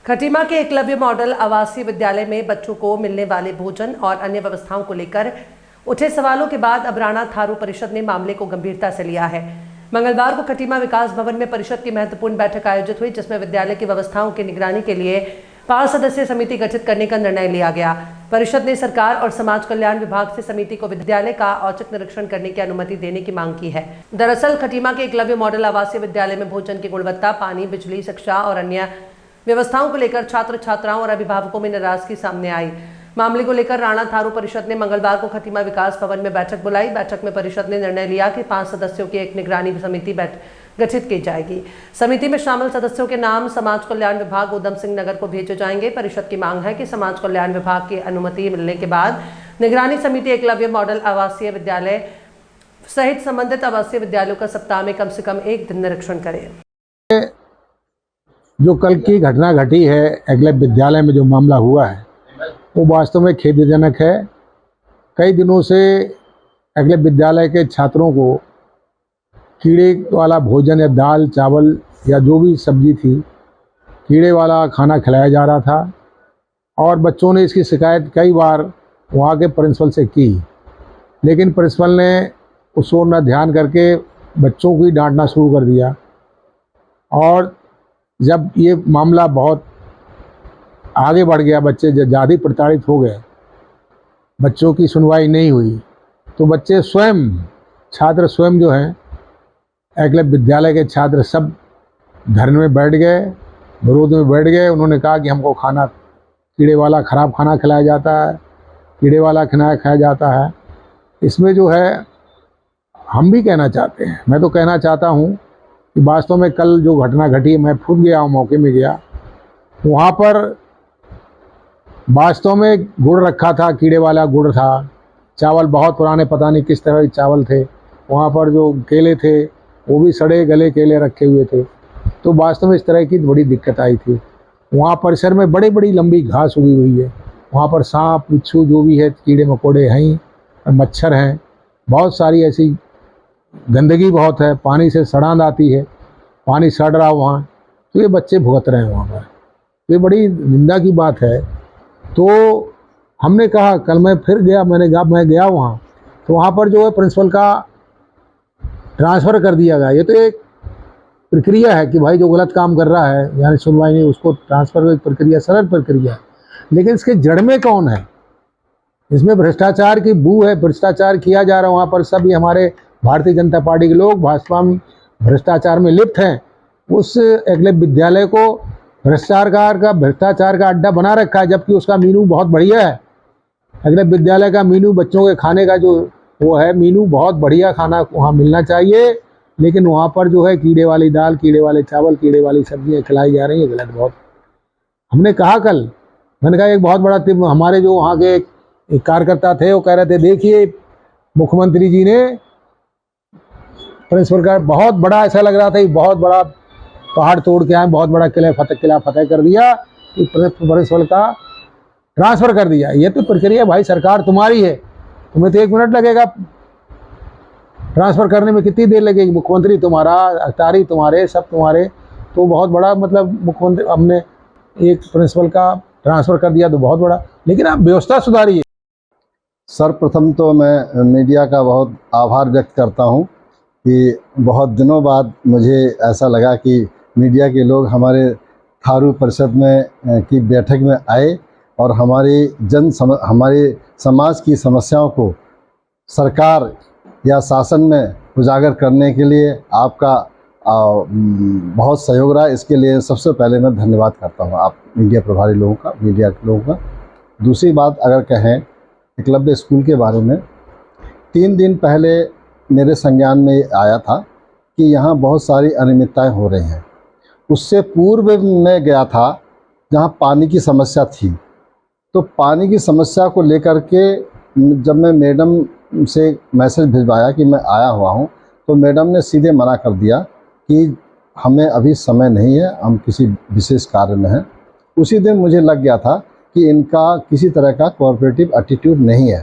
खटीमा के एकलव्य मॉडल आवासीय विद्यालय में बच्चों को मिलने वाले भोजन और अन्य व्यवस्थाओं को लेकर उठे सवालों के बाद अब राणा थारू परिषद ने मामले को गंभीरता से लिया है। मंगलवार को खटीमा विकास भवन में परिषद की महत्वपूर्ण बैठक आयोजित हुई, जिसमें विद्यालय की व्यवस्थाओं की निगरानी के लिए 5 सदस्यीय समिति गठित करने का निर्णय लिया गया। परिषद ने सरकार और समाज कल्याण विभाग से समिति को विद्यालय का औचक निरीक्षण करने की अनुमति देने की मांग की है। दरअसल खटीमा के एकलव्य मॉडल आवासीय विद्यालय में भोजन की गुणवत्ता, पानी, बिजली, शिक्षा और अन्य व्यवस्थाओं को लेकर छात्र छात्राओं और अभिभावकों में नाराजगी सामने आई। मामले को लेकर राणा थारू परिषद ने मंगलवार को खटीमा विकास भवन में बैठक बुलाई। बैठक में परिषद ने निर्णय लिया कि 5 सदस्यों की एक निगरानी समिति गठित की जाएगी। समिति में शामिल सदस्यों के नाम समाज कल्याण विभाग उधम सिंह नगर को भेजे जाएंगे। परिषद की मांग है कि समाज कल्याण विभाग की अनुमति मिलने के बाद निगरानी समिति एकलव्य मॉडल आवासीय विद्यालय सहित संबंधित आवासीय विद्यालयों का सप्ताह में कम से कम 1 दिन निरीक्षण करे। जो कल की घटना घटी है एकलव्य विद्यालय में, जो मामला हुआ है वो वास्तव में खेदजनक है। कई दिनों से एकलव्य विद्यालय के छात्रों को कीड़े वाला भोजन या दाल चावल या जो भी सब्जी थी, कीड़े वाला खाना खिलाया जा रहा था और बच्चों ने इसकी शिकायत कई बार वहाँ के प्रिंसिपल से की, लेकिन प्रिंसिपल ने उसको न ध्यान करके बच्चों को ही डांटना शुरू कर दिया। और जब ये मामला बहुत आगे बढ़ गया, बच्चे ज़्यादा प्रताड़ित हो गए, बच्चों की सुनवाई नहीं हुई, तो बच्चे स्वयं, छात्र स्वयं जो हैं एकलव्य विद्यालय के छात्र सब धरने में बैठ गए, विरोध में बैठ गए। उन्होंने कहा कि हमको खाना कीड़े वाला ख़राब खाना खिलाया जाता है, कीड़े वाला खाना खाया जाता है। इसमें जो है हम भी कहना चाहते हैं, मैं तो कहना चाहता हूँ कि वास्तव में कल जो घटना घटी, मैं खुद गया हूँ, मौके में गया, वहाँ पर वास्तव में गुड़ रखा था, कीड़े वाला गुड़ था, चावल बहुत पुराने, पता नहीं किस तरह के चावल थे, वहाँ पर जो केले थे वो भी सड़े गले केले रखे हुए थे। तो वास्तव में इस तरह की बड़ी दिक्कत आई थी। वहाँ परिसर में बड़ी बड़ी लंबी घास उगी हुई है, वहाँ पर सांप बिच्छू जो भी है, कीड़े मकोड़े हैं, मच्छर हैं, बहुत सारी ऐसी गंदगी बहुत है, पानी से सड़ांध आती है, पानी सड़ रहा वहाँ, तो ये बच्चे भुगत रहे हैं वहाँ पर। तो ये बड़ी निंदा की बात है। तो हमने कहा, कल मैं फिर गया, मैं गया वहाँ, तो वहाँ पर जो है प्रिंसिपल का ट्रांसफ़र कर दिया गया। ये तो एक प्रक्रिया है कि भाई जो गलत काम कर रहा है, यानी सुनवाई नहीं, उसको ट्रांसफ़र की प्रक्रिया सरल प्रक्रिया है, लेकिन इसके जड़ में कौन है? इसमें भ्रष्टाचार की बू है, भ्रष्टाचार किया जा रहा है। वहाँ पर सभी हमारे भारतीय जनता पार्टी के लोग भाजपा में भ्रष्टाचार में लिप्त हैं। उस एकलव्य विद्यालय को भ्रष्टाचार का अड्डा बना रखा है, जबकि उसका मीनू बहुत बढ़िया है। एकलव्य विद्यालय का मीनू, बच्चों के खाने का जो वो है मीनू, बहुत बढ़िया खाना वहाँ मिलना चाहिए, लेकिन वहाँ पर जो है कीड़े वाली दाल, कीड़े वाले चावल, कीड़े वाली सब्जियाँ खिलाई जा रही हैं, गलत बहुत। हमने कहा कल, मैंने कहा एक बहुत बड़ा हमारे जो वहाँ के एक कार्यकर्ता थे, वो कह रहे थे देखिए मुख्यमंत्री जी ने प्रिंसिपल का बहुत बड़ा, ऐसा लग रहा था कि बहुत बड़ा पहाड़ तोड़ के आए, बहुत बड़ा किला फतेह कर दिया, कि प्रिंसिपल का ट्रांसफ़र कर दिया। ये तो प्रक्रिया भाई, सरकार तुम्हारी है, तुम्हें तो 1 मिनट लगेगा ट्रांसफ़र करने में, कितनी देर लगेगी? मुख्यमंत्री तुम्हारा, अतारी तुम्हारे, सब तुम्हारे, तो बहुत बड़ा मतलब मुख्यमंत्री, हमने एक प्रिंसिपल का ट्रांसफ़र कर दिया तो बहुत बड़ा, लेकिन आप व्यवस्था सुधारिए। सर्वप्रथम तो मैं मीडिया का बहुत आभार व्यक्त करता हूं कि बहुत दिनों बाद मुझे ऐसा लगा कि मीडिया के लोग हमारे थारू परिषद में की बैठक में आए और हमारे समाज की समस्याओं को सरकार या शासन में उजागर करने के लिए आपका बहुत सहयोग रहा। इसके लिए सबसे पहले मैं धन्यवाद करता हूं आप मीडिया प्रभारी लोगों का, मीडिया के लोगों का। दूसरी बात अगर कहें एकलव्य स्कूल के बारे में, 3 दिन पहले मेरे संज्ञान में आया था कि यहाँ बहुत सारी अनियमितताएं हो रही हैं। उससे पूर्व मैं गया था जहाँ पानी की समस्या थी, तो पानी की समस्या को लेकर के जब मैं मैडम से मैसेज भिजवाया कि मैं आया हुआ हूँ, तो मैडम ने सीधे मना कर दिया कि हमें अभी समय नहीं है, हम किसी विशेष कार्य में हैं। उसी दिन मुझे लग गया था कि इनका किसी तरह का कोऑपरेटिव एटीट्यूड नहीं है।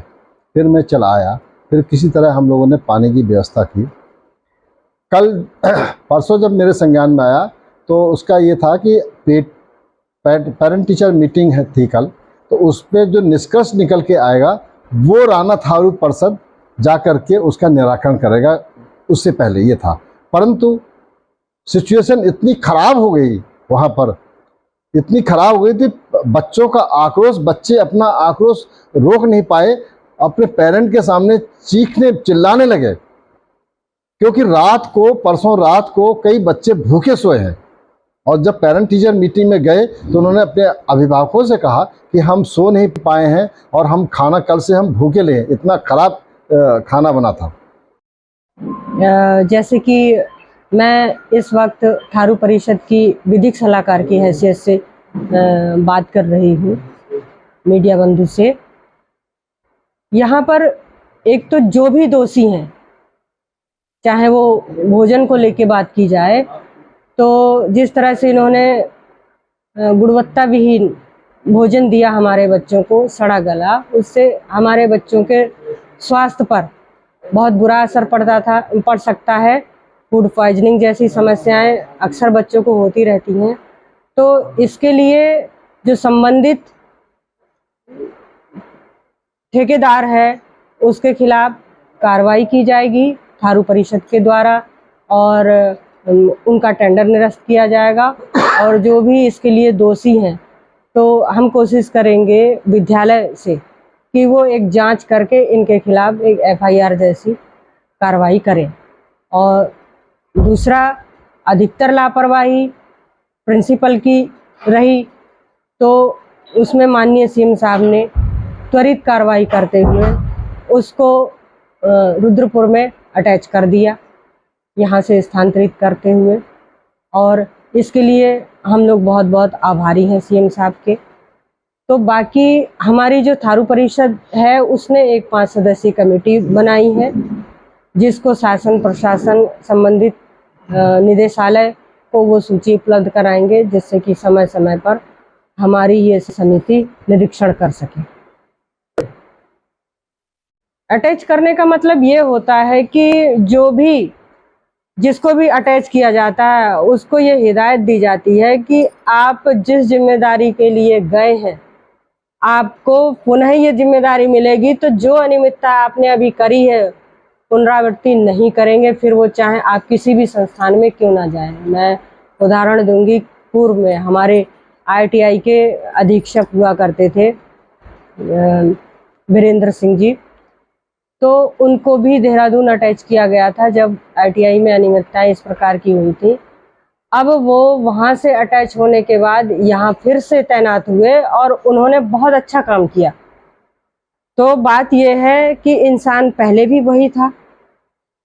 फिर मैं चला आया, फिर किसी तरह हम लोगों ने पानी की व्यवस्था की। कल परसों जब मेरे संज्ञान में आया तो उसका ये था कि पेरेंट टीचर मीटिंग थी कल, तो उस पर जो निष्कर्ष निकल के आएगा वो राणा थारू परिषद जा कर के उसका निराकरण करेगा। उससे पहले ये था, परंतु सिचुएशन इतनी खराब हो गई वहाँ पर, इतनी खराब हो गई थी, बच्चों का आक्रोश, बच्चे अपना आक्रोश रोक नहीं पाए, अपने पेरेंट के सामने चीखने चिल्लाने लगे, क्योंकि परसों रात को कई बच्चे भूखे सोए हैं। और जब पेरेंट टीचर मीटिंग में गए तो उन्होंने अपने अभिभावकों से कहा कि हम सो नहीं पाए हैं और हम खाना कल से हम भूखे ले, इतना खराब खाना बना था। जैसे कि मैं इस वक्त थारू परिषद की विधिक सलाहकार की हैसियत से बात कर रही हूँ मीडिया बंधु से। यहाँ पर एक तो जो भी दोषी हैं, चाहे वो भोजन को लेके बात की जाए, तो जिस तरह से इन्होंने गुणवत्ता विहीन भोजन दिया हमारे बच्चों को, सड़ा गला, उससे हमारे बच्चों के स्वास्थ्य पर बहुत बुरा असर पड़ सकता है। फूड पॉइजनिंग जैसी समस्याएं अक्सर बच्चों को होती रहती हैं। तो इसके लिए जो संबंधित ठेकेदार है उसके खिलाफ कार्रवाई की जाएगी थारू परिषद के द्वारा, और उनका टेंडर निरस्त किया जाएगा। और जो भी इसके लिए दोषी हैं तो हम कोशिश करेंगे विद्यालय से कि वो एक जांच करके इनके खिलाफ एक FIR जैसी कार्रवाई करें। और दूसरा, अधिकतर लापरवाही प्रिंसिपल की रही तो उसमें माननीय CM साहब ने त्वरित कार्रवाई करते हुए उसको रुद्रपुर में अटैच कर दिया, यहाँ से स्थानांतरित करते हुए। और इसके लिए हम लोग बहुत बहुत आभारी हैं CM साहब के। तो बाकी हमारी जो थारू परिषद है उसने एक 5 सदस्यीय कमेटी बनाई है, जिसको शासन प्रशासन संबंधित निदेशालय को वो सूची उपलब्ध कराएंगे, जिससे कि समय समय पर हमारी ये समिति निरीक्षण कर सके। अटैच करने का मतलब ये होता है कि जो भी जिसको भी अटैच किया जाता है उसको ये हिदायत दी जाती है कि आप जिस जिम्मेदारी के लिए गए हैं आपको पुनः ये जिम्मेदारी मिलेगी, तो जो अनियमितता आपने अभी करी है पुनरावृत्ति नहीं करेंगे, फिर वो चाहे आप किसी भी संस्थान में क्यों ना जाएं। मैं उदाहरण दूंगी, पूर्व में हमारे ITI के अधीक्षक हुआ करते थे वीरेंद्र सिंह जी, तो उनको भी देहरादून अटैच किया गया था जब ITI में अनियमितताएं इस प्रकार की हुई थी। अब वो वहाँ से अटैच होने के बाद यहाँ फिर से तैनात हुए और उन्होंने बहुत अच्छा काम किया। तो बात यह है कि इंसान पहले भी वही था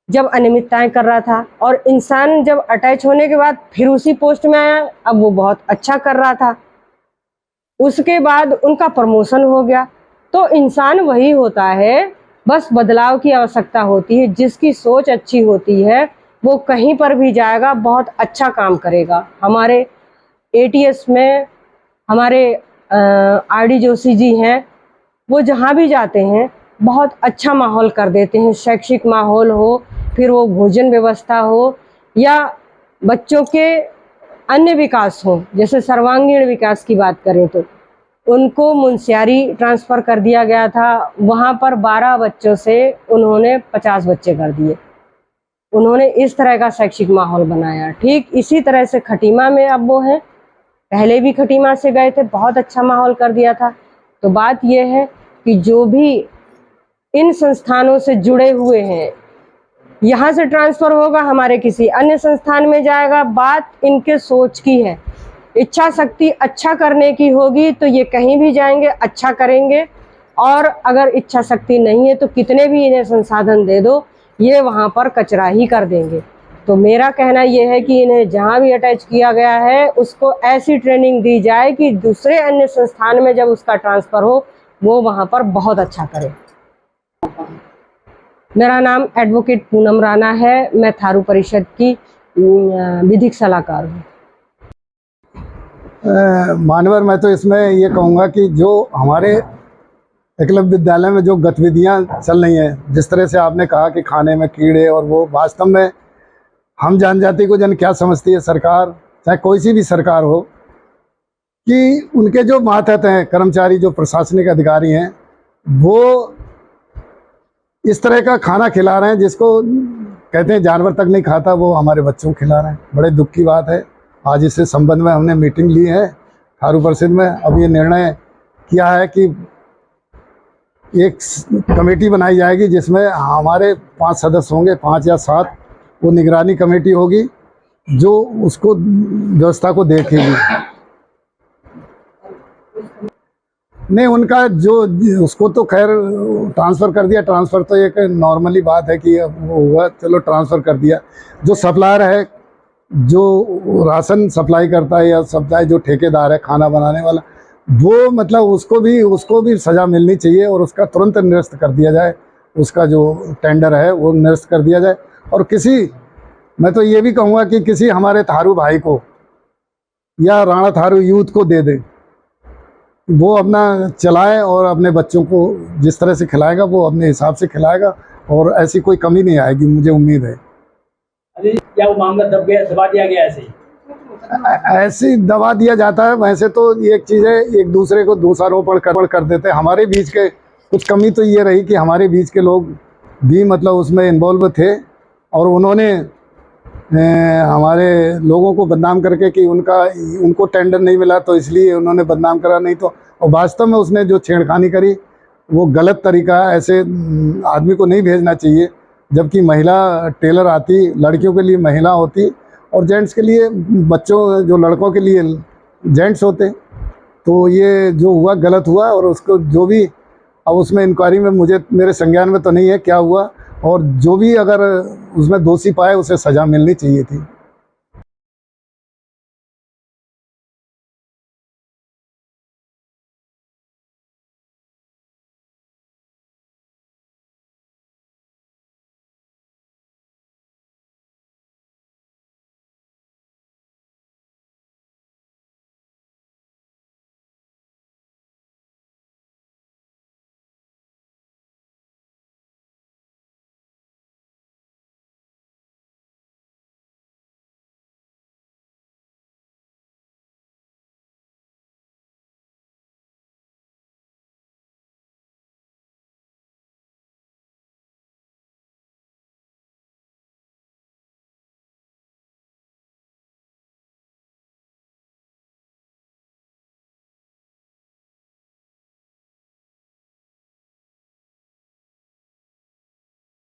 जब अनियमितताएं कर रहा था, और इंसान जब अटैच होने के बाद फिर उसी पोस्ट में आया, अब वो बहुत अच्छा कर रहा था, उसके बाद उनका प्रमोशन हो गया। तो इंसान वही होता है, बस बदलाव की आवश्यकता होती है। जिसकी सोच अच्छी होती है वो कहीं पर भी जाएगा, बहुत अच्छा काम करेगा। हमारे ATS में हमारे RD जोशी जी हैं, वो जहाँ भी जाते हैं बहुत अच्छा माहौल कर देते हैं। शैक्षिक माहौल हो, फिर वो भोजन व्यवस्था हो या बच्चों के अन्य विकास हो, जैसे सर्वांगीण विकास की बात करें तो उनको मुंशियारी ट्रांसफ़र कर दिया गया था। वहाँ पर 12 बच्चों से उन्होंने 50 बच्चे कर दिए। उन्होंने इस तरह का शैक्षिक माहौल बनाया। ठीक इसी तरह से खटीमा में अब वो हैं, पहले भी खटीमा से गए थे, बहुत अच्छा माहौल कर दिया था। तो बात यह है कि जो भी इन संस्थानों से जुड़े हुए हैं, यहाँ से ट्रांसफ़र होगा हमारे किसी अन्य संस्थान में जाएगा, बात इनके सोच की है। इच्छा शक्ति अच्छा करने की होगी तो ये कहीं भी जाएंगे, अच्छा करेंगे। और अगर इच्छा शक्ति नहीं है तो कितने भी इन्हें संसाधन दे दो, ये वहाँ पर कचरा ही कर देंगे। तो मेरा कहना ये है कि इन्हें जहाँ भी अटैच किया गया है उसको ऐसी ट्रेनिंग दी जाए कि दूसरे अन्य संस्थान में जब उसका ट्रांसफ़र हो वो वहाँ पर बहुत अच्छा करे। मेरा नाम एडवोकेट पूनम राणा है, मैं थारू परिषद की विधिक सलाहकार हूँ। मानवर, मैं तो इसमें ये कहूँगा कि जो हमारे एकलव्य विद्यालय में जो गतिविधियाँ चल रही हैं, जिस तरह से आपने कहा कि खाने में कीड़े और वो, वास्तव में हम जनजाति को जन क्या समझती है सरकार, चाहे कोई सी भी सरकार हो, कि उनके जो मातहत हैं कर्मचारी, जो प्रशासनिक अधिकारी हैं, वो इस तरह का खाना खिला रहे हैं जिसको कहते हैं जानवर तक नहीं खाता, वो हमारे बच्चों को खिला रहे हैं। बड़े दुख की बात है। आज इससे संबंध में हमने मीटिंग ली है थारू परिषद में। अब ये निर्णय किया है कि एक कमेटी बनाई जाएगी जिसमें हमारे 5 सदस्य होंगे, 5 या 7। वो निगरानी कमेटी होगी जो उसको व्यवस्था को देखेगी। नहीं, उनका जो उसको तो खैर ट्रांसफ़र कर दिया। ट्रांसफ़र तो एक नॉर्मली बात है कि वो हुआ, चलो ट्रांसफ़र कर दिया। जो सप्लायर है, जो राशन सप्लाई करता है या सप्लाई जो ठेकेदार है खाना बनाने वाला, वो मतलब उसको भी सज़ा मिलनी चाहिए और उसका तुरंत निरस्त कर दिया जाए। उसका जो टेंडर है वो निरस्त कर दिया जाए। और मैं तो ये भी कहूँगा कि किसी हमारे थारू भाई को या राणा थारू यूथ को दे दे, वो अपना चलाए और अपने बच्चों को जिस तरह से खिलाएगा वो अपने हिसाब से खिलाएगा और ऐसी कोई कमी नहीं आएगी, मुझे उम्मीद है। अरे क्या वो मामला दबा दिया गया ऐसे दबा दिया जाता है? वैसे तो एक चीज़ है, एक दूसरे को दोषारोपण कर देते हैं। हमारे बीच के कुछ कमी तो ये रही कि हमारे बीच के लोग भी मतलब उसमें इन्वॉल्व थे और उन्होंने हमारे लोगों को बदनाम करके कि उनको टेंडर नहीं मिला तो इसलिए उन्होंने बदनाम करा। नहीं तो और वास्तव में उसने जो छेड़खानी करी वो गलत तरीका है। ऐसे आदमी को नहीं भेजना चाहिए। जबकि महिला टेलर आती, लड़कियों के लिए महिला होती और जेंट्स के लिए बच्चों, जो लड़कों के लिए जेंट्स होते। तो ये जो हुआ गलत हुआ और उसको जो भी अब उसमें इंक्वायरी में मेरे संज्ञान में तो नहीं है क्या हुआ, और जो भी अगर उसमें दोषी पाए उसे सज़ा मिलनी चाहिए थी।